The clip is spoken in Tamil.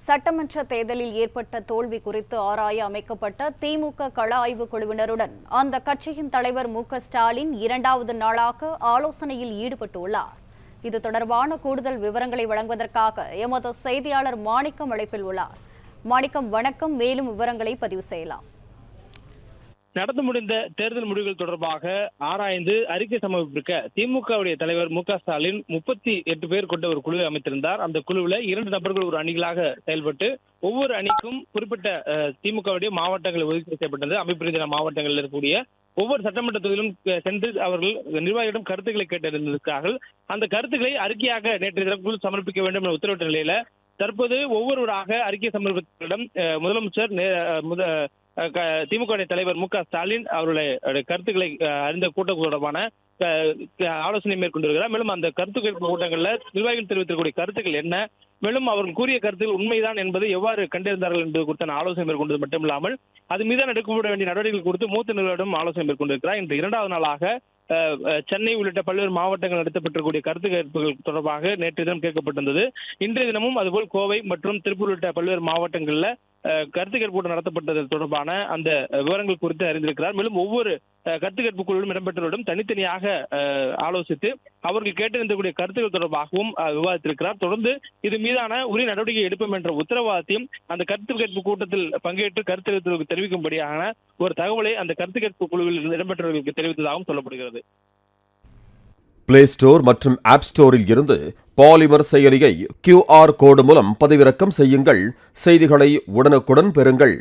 சட்டமன்ற தேர்தலில் ஏற்பட்ட தோல்வி குறித்து ஆராய அமைக்கப்பட்ட திமுக கள ஆய்வு குழுவினருடன் அந்த கட்சியின் தலைவர் மு.க.ஸ்டாலின் இரண்டாவது நாளாக ஆலோசனையில் ஈடுபட்டுள்ளார். இது தொடர்பான கூடுதல் விவரங்களை வழங்குவதற்காக எமது செய்தியாளர் மாணிக்கம் அழைப்பில் உள்ளார். மாணிக்கம், வணக்கம். மேலும் விவரங்களை பதிவு செய்யலாம். நடந்து முடிந்த தேர்தல் முடிவுகள் தொடர்பாக ஆராய்ந்து அறிக்கை சமர்ப்பிக்க திமுகவுடைய தலைவர் மு.க.ஸ்டாலின் 38 பேர் கொண்ட ஒரு குழுவை அமைத்திருந்தார். அந்த குழுவில் 2 நபர்கள் ஒரு அணிகளாக செயல்பட்டு ஒவ்வொரு அணிக்கும் குறிப்பிட்ட திமுகவுடைய மாவட்டங்கள் ஒதுக்கீடு செய்யப்பட்டது. அமைப்பு ரீதியான மாவட்டங்களில் இருக்கக்கூடிய ஒவ்வொரு சட்டமன்ற தொகுதியிலும் சென்று அவர்கள் நிர்வாகிகளிடம் கருத்துக்களை கேட்டிருந்திருக்கிறார்கள். அந்த கருத்துக்களை அறிக்கையாக நேற்றைய தினம் குழு சமர்ப்பிக்க வேண்டும் என உத்தரவிட்ட நிலையில தற்போது ஒவ்வொருவராக அறிக்கை சமர்ப்பித்தவரிடம் முதலமைச்சர் திமுக தலைவர் மு.க.ஸ்டாலின் அவருடைய கருத்துக்களை அறிந்த கூட்டம் தொடர்பான ஆலோசனை மேற்கொண்டிருக்கிறார். மேலும் அந்த கருத்து கேட்பு கூட்டங்களில் நிர்வாகிகள் தெரிவித்திருக்கக்கூடிய கருத்துக்கள் என்ன, மேலும் அவர்கள் கூறிய கருத்துகள் உண்மைதான் என்பதை எவ்வாறு கண்டறிந்தார்கள் என்பது குறித்த ஆலோசனை மேற்கொண்டது மட்டுமில்லாமல் அது மீதான எடுக்கப்பட வேண்டிய நடவடிக்கைகள் குறித்து மூத்த நிர்வாகிகளிடம் ஆலோசனை மேற்கொண்டிருக்கிறார். இன்று 2வது நாளாக சென்னை உள்ளிட்ட பல்வேறு மாவட்டங்கள் நடத்தப்பட்டிருக்கக்கூடிய கருத்து கேட்புகள் தொடர்பாக நேற்று தினம் கேட்கப்பட்டிருந்தது. இன்றைய தினமும் அதுபோல் கோவை மற்றும் திருப்பூர் உள்ளிட்ட பல்வேறு மாவட்டங்களில் கருத்து கேட்பு கூட்டம் நடத்தப்பட்டது தொடர்பான அந்த விவரங்கள் குறித்து அறிந்திருக்கிறார். மேலும் ஒவ்வொரு கருத்து கேட்பு குழுவிலும் இடம்பெற்றவரிடம் தனித்தனியாக ஆலோசித்து அவர்கள் கேட்டிருந்தக்கூடிய கருத்துக்கள் தொடர்பாகவும் விவாதித்திருக்கிறார். தொடர்ந்து இது மீதான உரிய நடவடிக்கை எடுப்போம் என்ற உத்தரவாதத்தையும் அந்த கருத்து கேட்பு கூட்டத்தில் பங்கேற்று கருத்து தெரிவிக்கும்படியான ஒரு தகவலை அந்த கருத்து கேட்பு குழுவில் இடம்பெற்றவர்களுக்கு தெரிவித்ததாகவும் சொல்லப்படுகிறது. பிளே ஸ்டோர் மற்றும் ஆப் ஸ்டோரில் இருந்து பாலிமர் செயலியை QR கோடு மூலம் பதிவிறக்கம் செய்யுங்கள். செய்திகளை உடனுக்குடன் பெறுங்கள்.